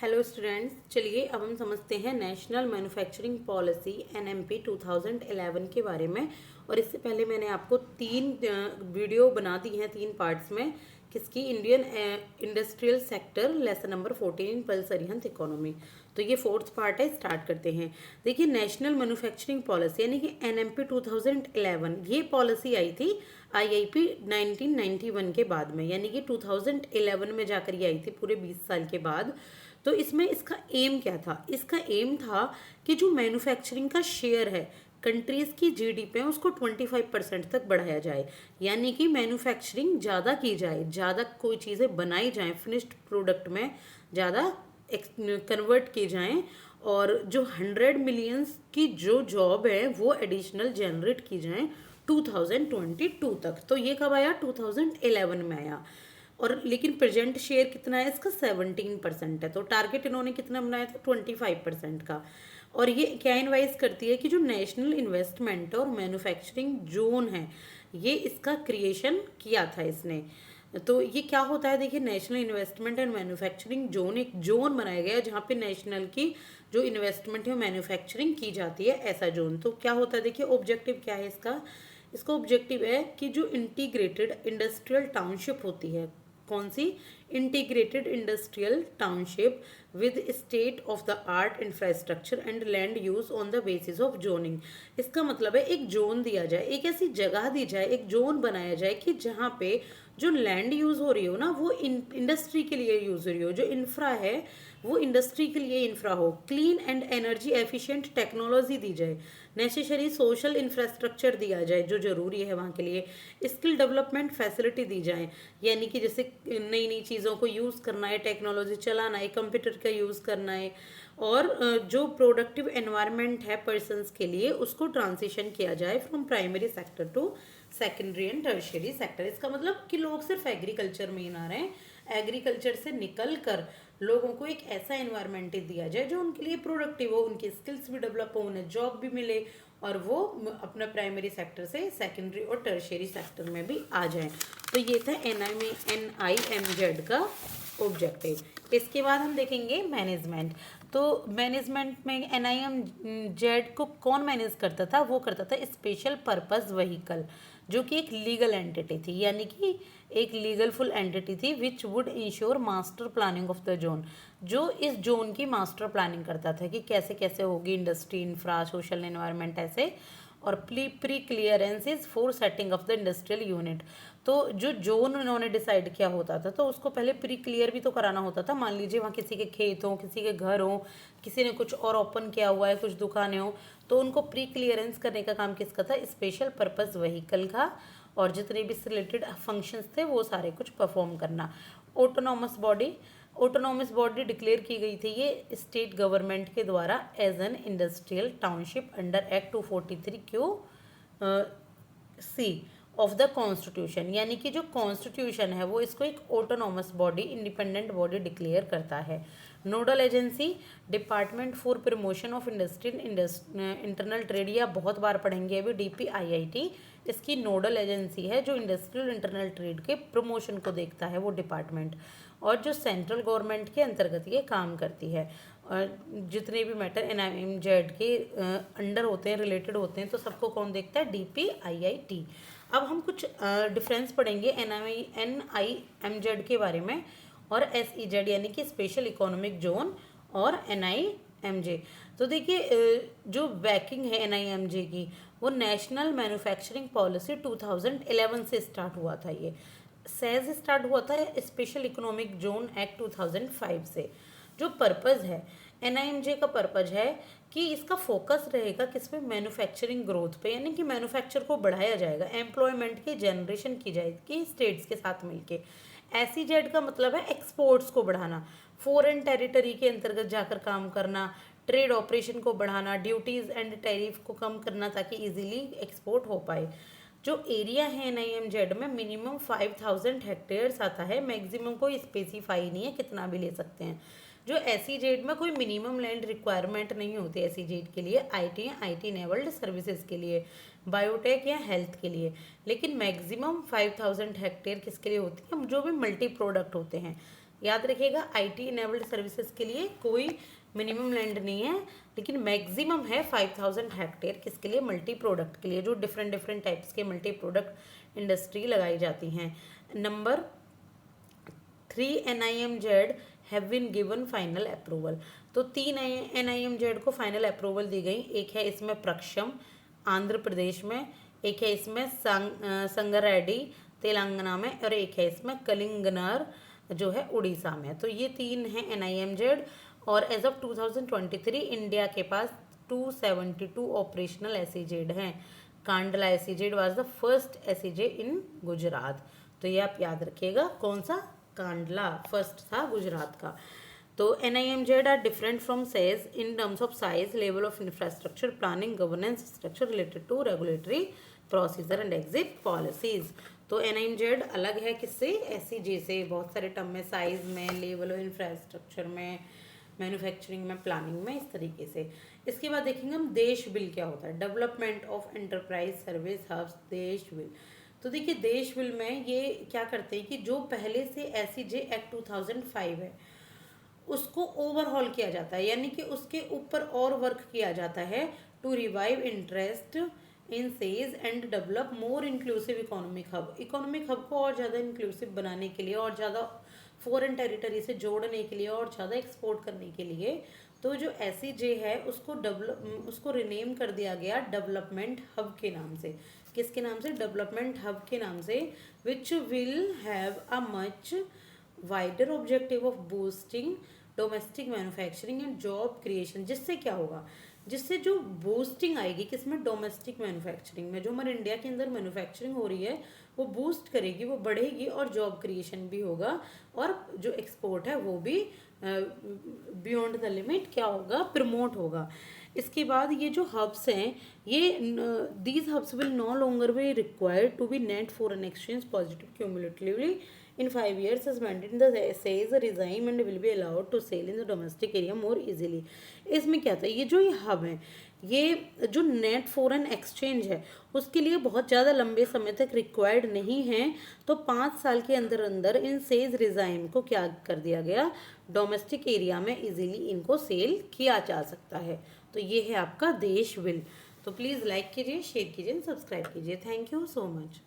Hello students, चलिए अब हम समझते हैं नेशनल मैन्युफैक्चरिंग पॉलिसी एनएमपी 2011 के बारे में। और इससे पहले मैंने आपको तीन वीडियो बना दी हैं तीन पार्ट्स में। किसकी? Indian industrial sector lesson number 14 pulse Arihant economy. तो ये फोर्थ पार्ट है, स्टार्ट करते हैं। देखिए, नेशनल मैन्युफैक्चरिंग पॉलिसी यानी कि एनएमपी 2011 ये पॉलिसी आई थी आईआईपी 1991 के बाद में, यानी कि 2011 में जाकर ये आई थी, पूरे 20 साल के बाद। तो इसमें इसका एम क्या था? इसका एम था कि जो मैन्युफैक्चरिंग का शेयर है कंट्रीज़ की जीडीपी में, उसको 25% तक बढ़ाया जाए। यानी कि मैन्युफैक्चरिंग ज़्यादा की जाए, ज़्यादा कोई चीज़ें बनाई जाएं, फिनिश्ड प्रोडक्ट में ज़्यादा कन्वर्ट की जाएं, और जो 100 मिलियंस की जो जॉब है वो एडिशनल जनरेट की जाएं 2022 तक। तो ये कब आया? 2011 में आया। और लेकिन प्रेजेंट शेयर कितना है इसका? 17% है। तो टारगेट इन्होंने कितना बनाया था? 25% का। और ये क्या इनवाइज करती है कि जो नेशनल इन्वेस्टमेंट और मैन्युफैक्चरिंग जोन है, ये इसका क्रिएशन किया था इसने। तो ये क्या होता है? देखिए, national investment and manufacturing zone, एक जोन बनाया गया है जहाँ पे नेशनल की जो इन्वेस्टमेंट है मैन्युफैक्चरिंग की जाती है, ऐसा जोन। तो क्या होता है? देखिए, ऑब्जेक्टिव क्या है इसका? इसका ऑब्जेक्टिव है कि जो इंटीग्रेटेड इंडस्ट्रियल टाउनशिप होती है, कौन सी? Integrated industrial township with state of the art infrastructure and land use on the basis of zoning. इसका मतलब है एक जोन दिया जाए, एक ऐसी जगह दी जाए, एक जोन बनाया जाए कि जहाँ पे जो लैंड यूज हो रही हो ना, वो इंडस्ट्री के लिए यूज हो रही हो, जो इंफ्रा है वो इंडस्ट्री के लिए इंफ्रा हो, clean and energy efficient technology दी जाए, नेसेसरी सोशल इंफ्रास्ट्रक्चर दिया जाए जो जरूरी है वहाँ के लिए, स्किल डेवलपमेंट फैसिलिटी दी जाए, यानी कि जैसे नई नई चीज़ों को यूज़ करना है, टेक्नोलॉजी चलाना है, कंप्यूटर का यूज़ करना है, और जो प्रोडक्टिव एनवायरनमेंट है पर्सनस के लिए, उसको ट्रांजिशन किया जाए from primary sector to secondary and tertiary sector. इसका मतलब कि लोग सिर्फ एग्रीकल्चर में ही ना रहें, एग्रीकल्चर से निकल कर लोगों को एक ऐसा एनवायरनमेंट दिया जाए जो उनके लिए प्रोडक्टिव हो, उनकी स्किल्स भी डेवलप हो, उन्हें जॉब भी मिले, और वो अपना प्राइमरी सेक्टर से सेकेंडरी और टर्शियरी सेक्टर में भी आ जाए। तो ये था NIMZ का ऑब्जेक्टिव। इसके बाद हम देखेंगे मैनेजमेंट। तो मैनेजमेंट में NIMZ को कौन मैनेज करता था? वो करता था स्पेशल पर्पस व्हीकल, जो कि एक लीगल एंटिटी थी, यानी कि एक लीगल फुल एंटिटी थी which would ensure master planning of the zone, जो इस जोन की मास्टर प्लानिंग करता था कि कैसे कैसे होगी इंडस्ट्री, इंफ्रा, सोशल एनवायरनमेंट, ऐसे। और pre clearances for setting of the industrial unit. तो जो जोन उन्होंने डिसाइड किया होता था, तो उसको पहले प्री क्लियर भी तो कराना होता था। मान लीजिए वहाँ किसी के खेत हों, किसी के घर हों, किसी ने कुछ और ओपन किया हुआ है, कुछ दुकानें हों, तो उनको प्री क्लियरेंस करने का काम किसका था? स्पेशल पर्पस व्हीकल का। और जितने भी रिलेटेड फंक्शंस थे वो सारे कुछ परफॉर्म करना। ऑटोनॉमस बॉडी डिक्लेयर की गई थी ये स्टेट गवर्नमेंट के द्वारा as an industrial township under act 243Q C of the constitution, यानी कि जो कॉन्स्टिट्यूशन है वो इसको एक autonomous body, independent body declare करता है। Nodal agency department for promotion of industrial internal trade, या बहुत बार पढ़ेंगे अभी, DPIIT इसकी नोडल एजेंसी है जो इंडस्ट्रियल इंटरनल ट्रेड के प्रमोशन को देखता है, वो डिपार्टमेंट, और जो सेंट्रल गवर्नमेंट के अंतर्गत ये काम करती है। और जितने भी मैटर NIMZ के अंडर होते हैं, रिलेटेड होते हैं, तो सबको कौन देखता है? DPIIT। अब हम कुछ डिफरेंस पढ़ेंगे NIMZ के बारे में और SEZ यानी कि स्पेशल इकोनॉमिक जोन और NIMJ। तो देखिए, जो बैकिंग है NIMJ की, वो नेशनल मैन्युफैक्चरिंग पॉलिसी 2011 से स्टार्ट हुआ था। ये सेज स्टार्ट हुआ था स्पेशल इकोनॉमिक जोन एक्ट 2005 से। जो पर्पज़ है NIMJ का, पर्पज़ है कि इसका फोकस रहेगा किस पे? मैन्युफैक्चरिंग ग्रोथ पे, यानी कि मैन्युफैक्चर को बढ़ाया जाएगा, एम्प्लॉयमेंट की जनरेशन की जाएगी स्टेट्स के साथ मिलके। SEZ का मतलब है एक्सपोर्ट्स को बढ़ाना, फॉरेन टेरिटरी के अंतर्गत जाकर काम करना, ट्रेड ऑपरेशन को बढ़ाना, ड्यूटीज़ एंड टैरिफ को कम करना ताकि इजीली एक्सपोर्ट हो पाए। जो एरिया है NIMZ में मिनिमम 5000 हेक्टेयर्स आता है, मैक्सिमम कोई स्पेसिफाई नहीं है, कितना भी ले सकते हैं। जो SEZ में कोई मिनिमम लैंड रिक्वायरमेंट नहीं होती SEZ के लिए, IT इनेबल्ड सर्विसेज के लिए, बायोटेक या हेल्थ के लिए, लेकिन मैक्सिमम 5000 हेक्टेयर किसके लिए होती है? जो भी मल्टी प्रोडक्ट होते हैं, याद रखिएगा IT इनेबल्ड सर्विसेज के लिए कोई मिनिमम लैंड नहीं है, लेकिन मैक्सिमम है 5000 हेक्टेयर। किसके लिए? मल्टी प्रोडक्ट के लिए, जो डिफरेंट डिफरेंट टाइप्स के मल्टी प्रोडक्ट इंडस्ट्री लगाई जाती हैं। Number 3 NIMZ have been given final approval. तो 3 NIMZ को फाइनल अप्रूवल दी गई। एक है इसमें प्रक्षम आंध्र प्रदेश में, एक है इसमें संगारेड्डी तेलंगाना में, और एक है इसमें कलिंगनर जो है उड़ीसा में। तो ये 3 हैं NIMZ। और एज ऑफ 2023 इंडिया के पास 272 ऑपरेशनल SEZ हैं। Kandla SEZ was the first SEZ इन गुजरात। तो ये आप याद रखिएगा, कौन सा? कांडला फर्स्ट था गुजरात का। तो NIMZ are different from SEZ in terms of size, level of infrastructure, planning, governance structure related to regulatory procedure and exit policies. तो NIMZ अलग है किससे? SEZ से। बहुत सारे टर्म में, साइज में, लेवल ऑफ इंफ्रास्ट्रक्चर में, मैन्युफैक्चरिंग में, प्लानिंग में, इस तरीके से। इसके बाद देखेंगे हम देश बिल क्या होता है। Development of enterprise service hubs, Desh bill. तो देखिए देश बिल में ये क्या करते हैं कि जो पहले से SEZ एक्ट 2005 है उसको ओवरहॉल किया जाता है, यानी कि उसके ऊपर और वर्क किया जाता है to revive interest in SEZ and develop more inclusive economic hub. Economic hub को और ज़्यादा इंक्लूसिव बनाने के लिए, और ज़्यादा फॉरेन टेरिटरी से जोड़ने के लिए, और ज़्यादा एक्सपोर्ट करने के लिए, तो जो SEZ है उसको रिनेम कर दिया गया डेवलपमेंट हब के नाम से। किसके नाम से? डेवलपमेंट हब के नाम से। Which will have a much wider objective of boosting domestic manufacturing and job creation. जिससे क्या होगा? जिससे जो बूस्टिंग आएगी किसमें? डोमेस्टिक मैन्युफैक्चरिंग में। जो हमारे इंडिया के अंदर मैन्युफैक्चरिंग हो रही है वो बूस्ट करेगी, वो बढ़ेगी, और जॉब क्रिएशन भी होगा, और जो एक्सपोर्ट है वो भी बियॉन्ड द लिमिट क्या होगा? प्रमोट होगा। इसके बाद ये जो हब्स हैं, ये these hubs will no longer be required to be net foreign exchange positive cumulatively in 5 years as maintained in the sales regime and will be allowed to sell in the domestic area more easily। इसमें क्या था? ये जो ये hub है, ये जो net foreign exchange है उसके लिए बहुत ज़्यादा लंबे समय तक रिक्वायर्ड नहीं है। तो 5 साल के अंदर अंदर इन सेज रिजाइम को क्या कर दिया गया? डोमेस्टिक एरिया में इजीली इनको सेल किया जा सकता है। तो ये है आपका देश बिल। तो प्लीज़ लाइक कीजिए, शेयर कीजिए, सब्सक्राइब कीजिए। Thank you so much.